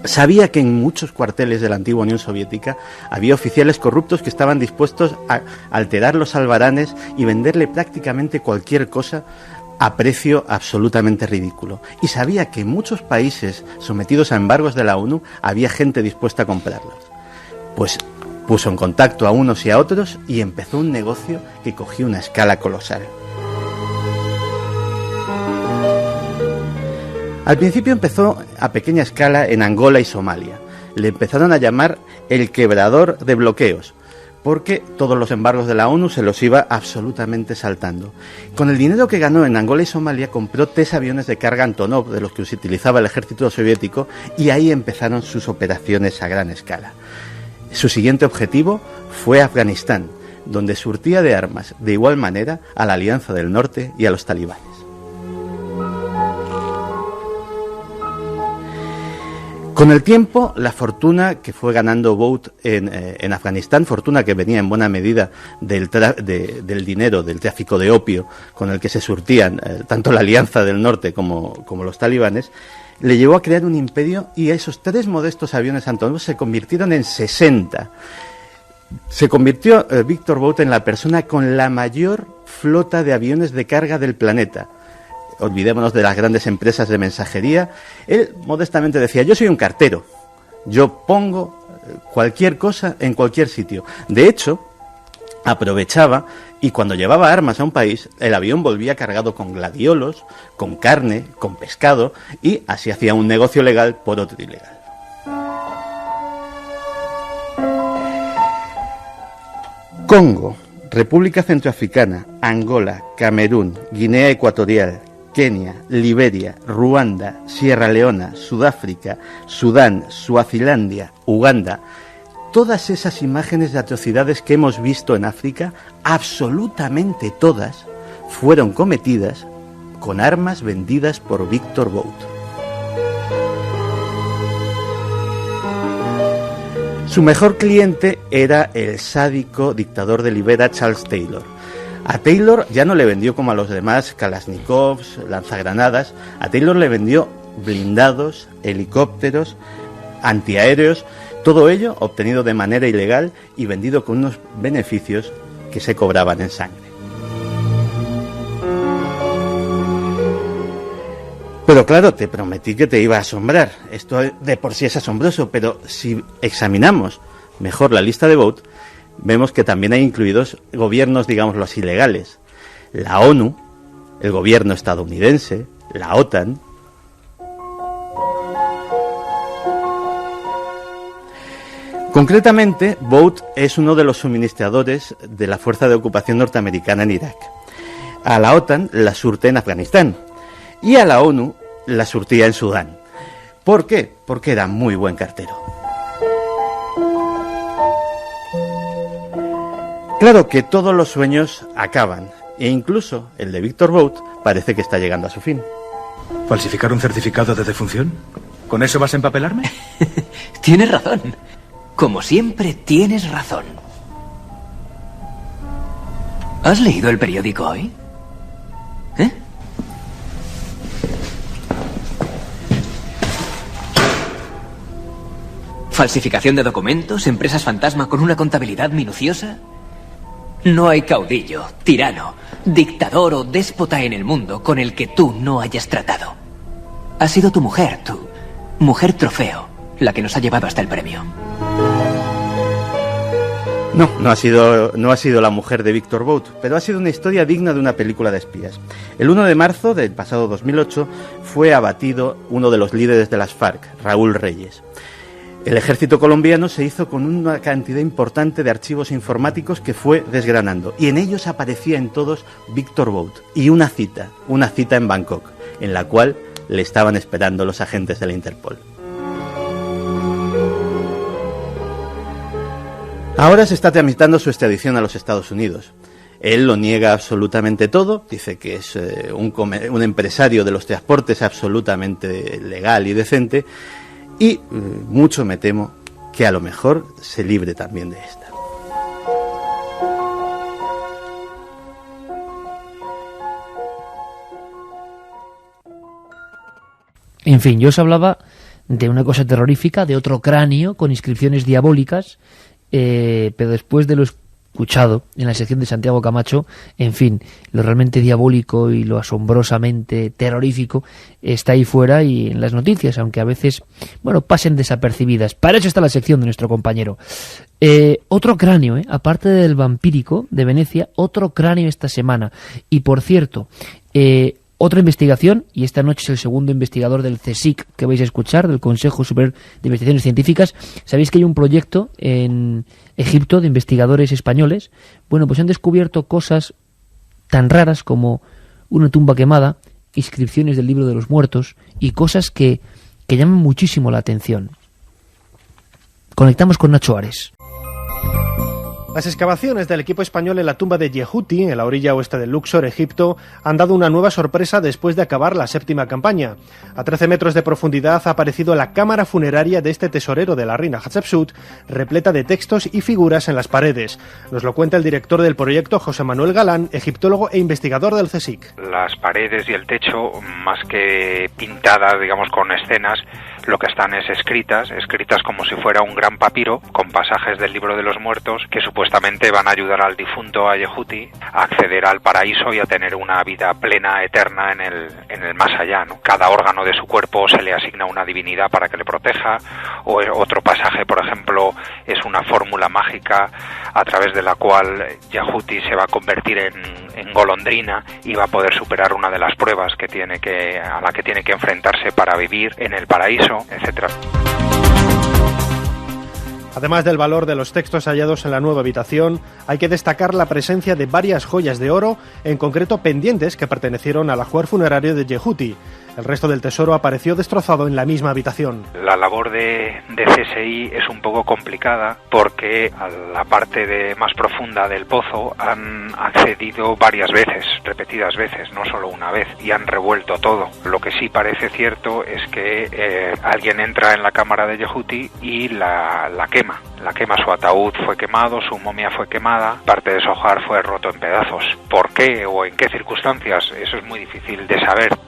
Sabía que en muchos cuarteles de la antigua Unión Soviética había oficiales corruptos que estaban dispuestos a alterar los albaranes y venderle prácticamente cualquier cosa a precio absolutamente ridículo. Y sabía que en muchos países sometidos a embargos de la ONU había gente dispuesta a comprarlos. Pues puso en contacto a unos y a otros y empezó un negocio que cogió una escala colosal. Al principio empezó a pequeña escala en Angola y Somalia. Le empezaron a llamar el quebrador de bloqueos, porque todos los embargos de la ONU se los iba absolutamente saltando. Con el dinero que ganó en Angola y Somalia compró 3 aviones de carga Antonov, de los que se utilizaba el ejército soviético, y ahí empezaron sus operaciones a gran escala. Su siguiente objetivo fue Afganistán, donde surtía de armas de igual manera a la Alianza del Norte y a los talibanes. Con el tiempo, la fortuna que fue ganando Bout en Afganistán, fortuna que venía en buena medida del dinero, del tráfico de opio con el que se surtían tanto la Alianza del Norte como los talibanes, le llevó a crear un imperio y esos 3 modestos aviones Antonov se convirtieron en 60. Se convirtió Víctor Bout en la persona con la mayor flota de aviones de carga del planeta. Olvidémonos de las grandes empresas de mensajería. Él modestamente decía: yo soy un cartero, yo pongo cualquier cosa en cualquier sitio. De hecho, aprovechaba y cuando llevaba armas a un país, el avión volvía cargado con gladiolos, con carne, con pescado, y así hacía un negocio legal por otro ilegal. Congo, República Centroafricana, Angola, Camerún, Guinea Ecuatorial, Kenia, Liberia, Ruanda, Sierra Leona, Sudáfrica, Sudán, Suazilandia, Uganda. Todas esas imágenes de atrocidades que hemos visto en África, absolutamente todas, fueron cometidas con armas vendidas por Víctor Bout. Su mejor cliente era el sádico dictador de Liberia, Charles Taylor. A Taylor ya no le vendió como a los demás Kalashnikovs, lanzagranadas. A Taylor le vendió blindados, helicópteros, antiaéreos, todo ello obtenido de manera ilegal y vendido con unos beneficios que se cobraban en sangre. Pero claro, te prometí que te iba a asombrar. Esto de por sí es asombroso, pero si examinamos mejor la lista de Bout, vemos que también hay incluidos gobiernos, digámoslo así, legales. La ONU, el gobierno estadounidense, la OTAN. Concretamente, Bout es uno de los suministradores de la Fuerza de Ocupación Norteamericana en Irak. A la OTAN la surte en Afganistán y a la ONU la surtía en Sudán. ¿Por qué? Porque era muy buen cartero. Claro que todos los sueños acaban, e incluso el de Víctor Bout parece que está llegando a su fin. ¿Falsificar un certificado de defunción? ¿Con eso vas a empapelarme? Tienes razón. Como siempre, tienes razón. ¿Has leído el periódico hoy? ¿Eh? ¿Falsificación de documentos? ¿Empresas fantasma con una contabilidad minuciosa? No hay caudillo, tirano, dictador o déspota en el mundo con el que tú no hayas tratado. Ha sido tu mujer trofeo, la que nos ha llevado hasta el premio. No ha sido la mujer de Víctor Bout, pero ha sido una historia digna de una película de espías. El 1 de marzo del pasado 2008 fue abatido uno de los líderes de las FARC, Raúl Reyes. El ejército colombiano se hizo con una cantidad importante de archivos informáticos que fue desgranando, y en ellos aparecía en todos Víctor Bout y una cita en Bangkok, en la cual le estaban esperando los agentes de la Interpol. Ahora se está tramitando su extradición a los Estados Unidos. Él lo niega absolutamente todo, dice que es un empresario de los transportes absolutamente legal y decente, y mucho me temo que a lo mejor se libre también de esta. En fin, yo os hablaba de una cosa terrorífica, de otro cráneo con inscripciones diabólicas, pero después de lo escuchado en la sección de Santiago Camacho, en fin, lo realmente diabólico y lo asombrosamente terrorífico está ahí fuera y en las noticias, aunque a veces, bueno, pasen desapercibidas. Para eso está la sección de nuestro compañero. Otro cráneo, aparte del vampírico de Venecia, otro cráneo esta semana. Y por cierto, otra investigación, y esta noche es el segundo investigador del CSIC que vais a escuchar, del Consejo Superior de Investigaciones Científicas. Sabéis que hay un proyecto en Egipto de investigadores españoles. Bueno, pues han descubierto cosas tan raras como una tumba quemada, inscripciones del libro de los muertos y cosas que llaman muchísimo la atención. Conectamos con Nacho Ares. Las excavaciones del equipo español en la tumba de Yehuti, en la orilla oeste de Luxor, Egipto, han dado una nueva sorpresa después de acabar la séptima campaña. A 13 metros de profundidad ha aparecido la cámara funeraria de este tesorero de la reina Hatshepsut, repleta de textos y figuras en las paredes. Nos lo cuenta el director del proyecto, José Manuel Galán, egiptólogo e investigador del CSIC. Las paredes y el techo, más que pintadas, digamos, con escenas, lo que están es escritas como si fuera un gran papiro con pasajes del libro de los muertos que supuestamente van a ayudar al difunto, a Yehuti, a acceder al paraíso y a tener una vida plena, eterna en el más allá, ¿no? Cada órgano de su cuerpo se le asigna una divinidad para que le proteja, o otro pasaje, por ejemplo, es una fórmula mágica a través de la cual Yehuti se va a convertir en golondrina y va a poder superar una de las pruebas a la que tiene que enfrentarse para vivir en el paraíso, etcétera. Además del valor de los textos hallados en la nueva habitación, hay que destacar la presencia de varias joyas de oro, en concreto pendientes que pertenecieron al ajuar funerario de Yehuti. El resto del tesoro apareció destrozado en la misma habitación. La labor de CSI es un poco complicada porque a la parte más profunda del pozo han accedido varias veces, repetidas veces, no solo una vez, y han revuelto todo. Lo que sí parece cierto es que alguien entra en la cámara de Yehuti y la quema. La quema, su ataúd fue quemado, su momia fue quemada, parte de su ajuar fue roto en pedazos. ¿Por qué o en qué circunstancias? Eso es muy difícil de saber.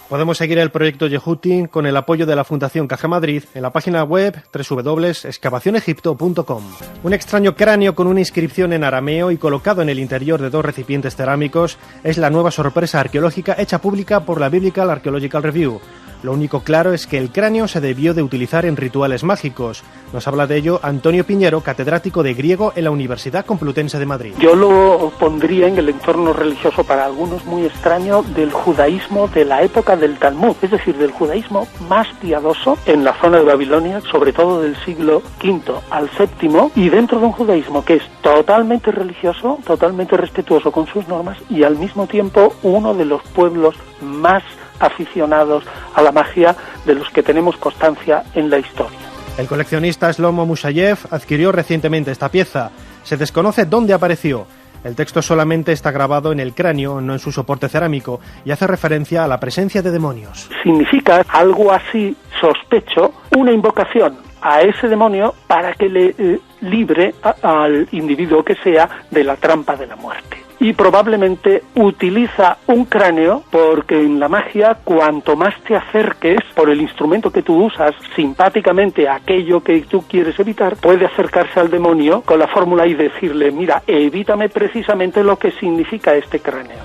Podemos seguir el proyecto Yehuti con el apoyo de la Fundación Caja Madrid en la página web www.excavacionegipto.com. Un extraño cráneo con una inscripción en arameo y colocado en el interior de dos recipientes cerámicos es la nueva sorpresa arqueológica hecha pública por la Biblical Archaeological Review. Lo único claro es que el cráneo se debió de utilizar en rituales mágicos. Nos habla de ello Antonio Piñero, catedrático de griego en la Universidad Complutense de Madrid. Yo lo pondría en el entorno religioso para algunos muy extraño del judaísmo de la época del Talmud, es decir, del judaísmo más piadoso en la zona de Babilonia, sobre todo del siglo V al VII, y dentro de un judaísmo que es totalmente religioso, totalmente respetuoso con sus normas y al mismo tiempo uno de los pueblos más aficionados a la magia de los que tenemos constancia en la historia. El coleccionista Shlomo Mushayev adquirió recientemente esta pieza. Se desconoce dónde apareció. El texto solamente está grabado en el cráneo, no en su soporte cerámico, y hace referencia a la presencia de demonios. Significa algo así, sospecho, una invocación a ese demonio para que le libre al individuo que sea de la trampa de la muerte. Y probablemente utiliza un cráneo porque en la magia, cuanto más te acerques por el instrumento que tú usas simpáticamente a aquello que tú quieres evitar, puede acercarse al demonio con la fórmula y decirle, mira, evítame precisamente lo que significa este cráneo.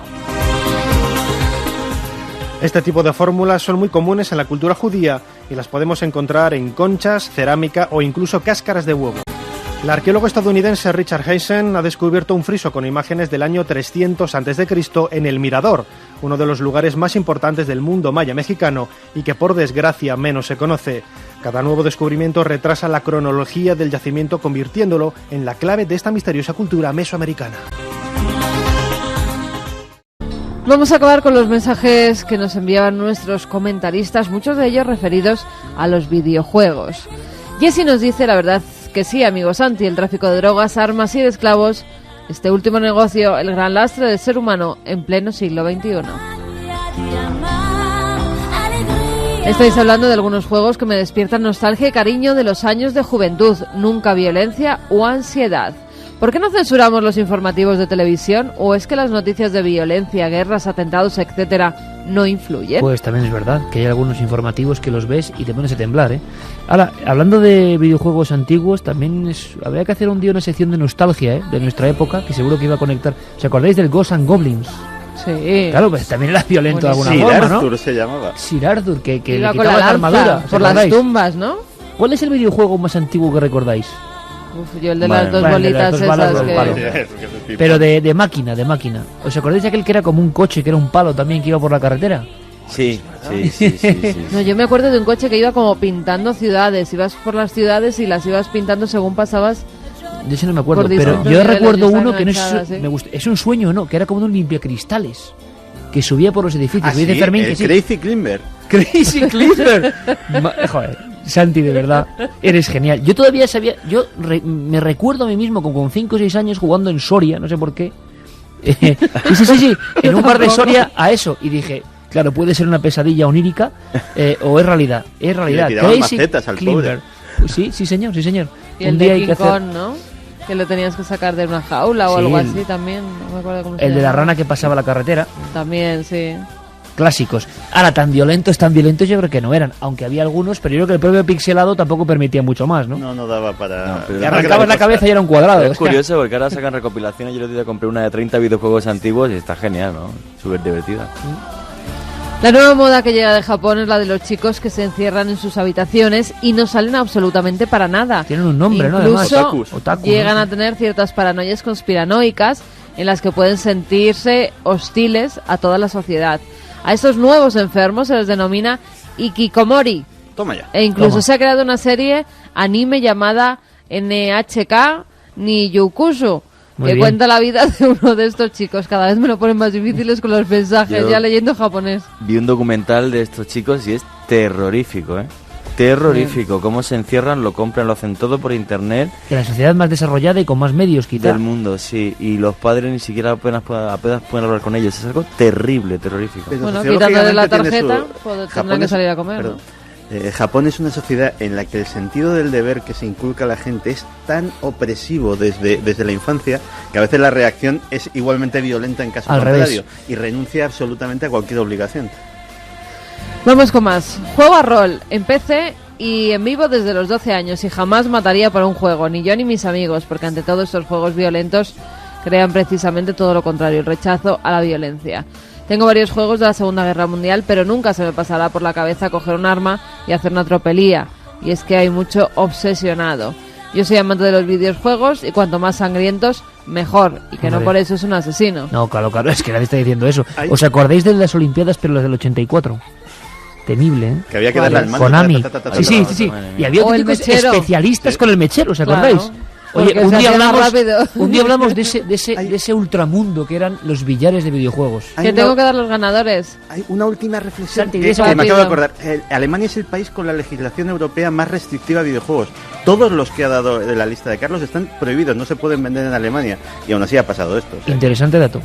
Este tipo de fórmulas son muy comunes en la cultura judía y las podemos encontrar en conchas, cerámica o incluso cáscaras de huevo. El arqueólogo estadounidense Richard Heisen ha descubierto un friso con imágenes del año 300 a.C. en El Mirador, uno de los lugares más importantes del mundo maya mexicano y que por desgracia menos se conoce. Cada nuevo descubrimiento retrasa la cronología del yacimiento, convirtiéndolo en la clave de esta misteriosa cultura mesoamericana. Vamos a acabar con los mensajes que nos enviaban nuestros comentaristas, muchos de ellos referidos a los videojuegos. Jessy nos dice, la verdad que sí, amigo Santi, el tráfico de drogas, armas y de esclavos, este último negocio, el gran lastre del ser humano en pleno siglo XXI. Estáis hablando de algunos juegos que me despiertan nostalgia y cariño de los años de juventud, nunca violencia o ansiedad. ¿Por qué no censuramos los informativos de televisión? ¿O es que las noticias de violencia, guerras, atentados, etcétera, no influyen? Pues también es verdad que hay algunos informativos que los ves y te pones a temblar, ¿eh? Ahora, hablando de videojuegos antiguos, también habría que hacer un día una sección de nostalgia, ¿eh? De nuestra época, que seguro que iba a conectar. ¿Os acordáis del Ghosts and Goblins? Sí. Claro, pues también era violento de alguna Sir forma, Arthur ¿no? se llamaba. Sir Arthur, que iba le con quitaba la la armadura. por las tumbas, ¿no? ¿Cuál es el videojuego más antiguo que recordáis? Uf, yo el de las dos bolitas esas que... Pero de máquina. ¿Os acordáis de aquel que era como un coche, que era un palo también, que iba por la carretera? Sí. No, yo me acuerdo de un coche que iba como pintando ciudades. Ibas por las ciudades y las ibas pintando según pasabas. De eso no me acuerdo, pero yo recuerdo uno que no es, me gusta, es un sueño, ¿no? Que era como un limpiacristales, que subía por los edificios. Sí, Fermín, que Crazy Klimber. Crazy Klimber. Joder, Santi, de verdad, eres genial. Yo todavía sabía, me recuerdo a mí mismo con 5 o 6 años jugando en Soria, no sé por qué. Sí, en un bar de Soria a eso, y dije, claro, puede ser una pesadilla onírica o es realidad. Es realidad. Y le tiraban macetas al Klimber. Sí, señor. Y el de King Kong, ¿no? Que lo tenías que sacar de una jaula o algo así también. No me acuerdo cómo se el de la llamaba. rana que pasaba la carretera. También, sí. Clásicos. Ahora, tan violentos yo creo que no eran. Aunque había algunos, pero yo creo que el propio pixelado tampoco permitía mucho más, ¿no? No daba para... Te arrancabas la cabeza y era un cuadrado. Es curioso porque ahora sacan recopilaciones. Yo el otro día compré una de 30 videojuegos antiguos y está genial, ¿no? Súper divertida. La nueva moda que llega de Japón es la de los chicos que se encierran en sus habitaciones y no salen absolutamente para nada. Tienen un nombre, ¿no? Incluso Otaku, llegan ¿no? a tener ciertas paranoias conspiranoicas en las que pueden sentirse hostiles a toda la sociedad. A estos nuevos enfermos se les denomina Ikikomori. Toma ya. E incluso se ha creado una serie anime llamada NHK Niyukushu, Muy que bien. cuenta la vida de uno de estos chicos. Cada vez me lo ponen más difíciles con los mensajes, Yo ya leyendo japonés. Vi un documental de estos chicos y es terrorífico, ¿eh? Terrorífico. Cómo se encierran, lo compran, lo hacen todo por internet. De la sociedad más desarrollada y con más medios, quizá. Del mundo, sí. Y los padres ni siquiera apenas pueden hablar con ellos. Es algo terrible, terrorífico. Pero Bueno, sociológicamente quitándole la tiene tarjeta, su- pues, Japón tendrán que es- salir a comer, perdón. Japón es una sociedad en la que el sentido del deber que se inculca a la gente es tan opresivo desde la infancia que a veces la reacción es igualmente violenta en caso Al contrario revés. y renuncia absolutamente a cualquier obligación. Vamos con más. Juego a rol en PC y en vivo desde los 12 años y jamás mataría por un juego, ni yo ni mis amigos, porque ante todo estos juegos violentos crean precisamente todo lo contrario, el rechazo a la violencia. Tengo varios juegos de la Segunda Guerra Mundial, pero nunca se me pasará por la cabeza coger un arma y hacer una tropelía. Y es que hay mucho obsesionado. Yo soy amante de los videojuegos y cuanto más sangrientos, mejor. Y que no Hombre. por eso es un asesino. No, claro, es que nadie está diciendo eso. ¿Os acordáis de las Olimpiadas, pero las del 84? Temible, ¿eh? Que había que darle al mando. Konami. Ta, ta, ta, ta, Sí. ta. Y había O el auténticos mechero. especialistas Sí. con el mechero, ¿os Claro. acordáis? Oye, Porque un se día, hacía más hablamos, rápido. un día hablamos de ese ultramundo que eran los billares de videojuegos. Hay Que una- tengo que dar los ganadores. Hay una última reflexión Santi, que eso me rápido. acabo de acordar. Alemania es el país con la legislación europea más restrictiva a videojuegos. Todos los que ha dado de la lista de Carlos están prohibidos, no se pueden vender en Alemania. Y aún así ha pasado esto. o sea. Interesante dato.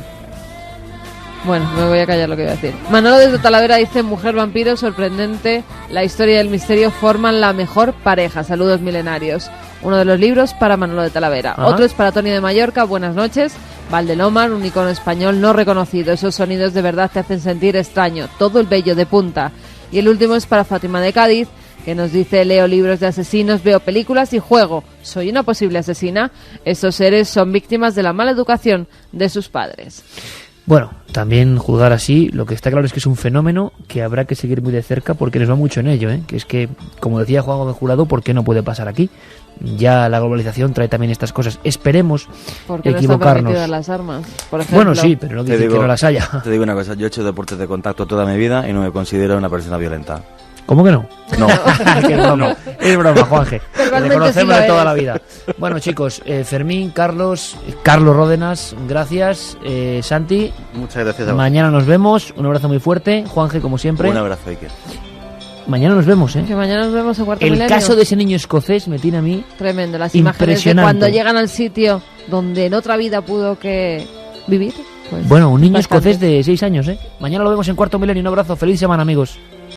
Bueno, me voy a callar lo que voy a decir. Manolo desde Talavera dice: Mujer vampiro, sorprendente. La historia y el misterio forman la mejor pareja. Saludos milenarios. Uno de los libros para Manolo de Talavera. Ajá. Otro es para Tony de Mallorca. Buenas noches. Valdelomar, un icono español no reconocido. Esos sonidos de verdad te hacen sentir extraño. Todo el vello de punta. Y el último es para Fátima de Cádiz, que nos dice: leo libros de asesinos, veo películas y juego. ¿Soy una posible asesina? Estos seres son víctimas de la mala educación de sus padres. Bueno, también juzgar así, lo que está claro es que es un fenómeno que habrá que seguir muy de cerca porque nos va mucho en ello, ¿eh? Que es que, como decía Juan Gómez Jurado, ¿por qué no puede pasar aquí? Ya la globalización trae también estas cosas. Esperemos Porque no están equivocarnos. permitidas las armas, por ejemplo. Bueno, sí, pero no quiere decir que no las haya. Te digo una cosa, yo he hecho deportes de contacto toda mi vida y no me considero una persona violenta. ¿Cómo que no? No. Qué broma. Es broma, Juanje. Verbalmente Le conocemos sí lo de toda eres. la vida. Bueno, chicos, Fermín, Carlos Ródenas, gracias. Santi, Muchas gracias a vos. mañana nos vemos. Un abrazo muy fuerte. Juanje, como siempre. Un abrazo, Iker. Mañana nos vemos, ¿eh? Que mañana nos vemos en Cuarto El Milenio. caso de ese niño escocés me tiene a mí tremendo. Las imágenes de cuando llegan al sitio donde en otra vida pudo que vivir. Pues bueno, un niño bastante. escocés de 6 años, ¿eh? Mañana lo vemos en Cuarto Milenio. Un abrazo. Feliz semana, amigos.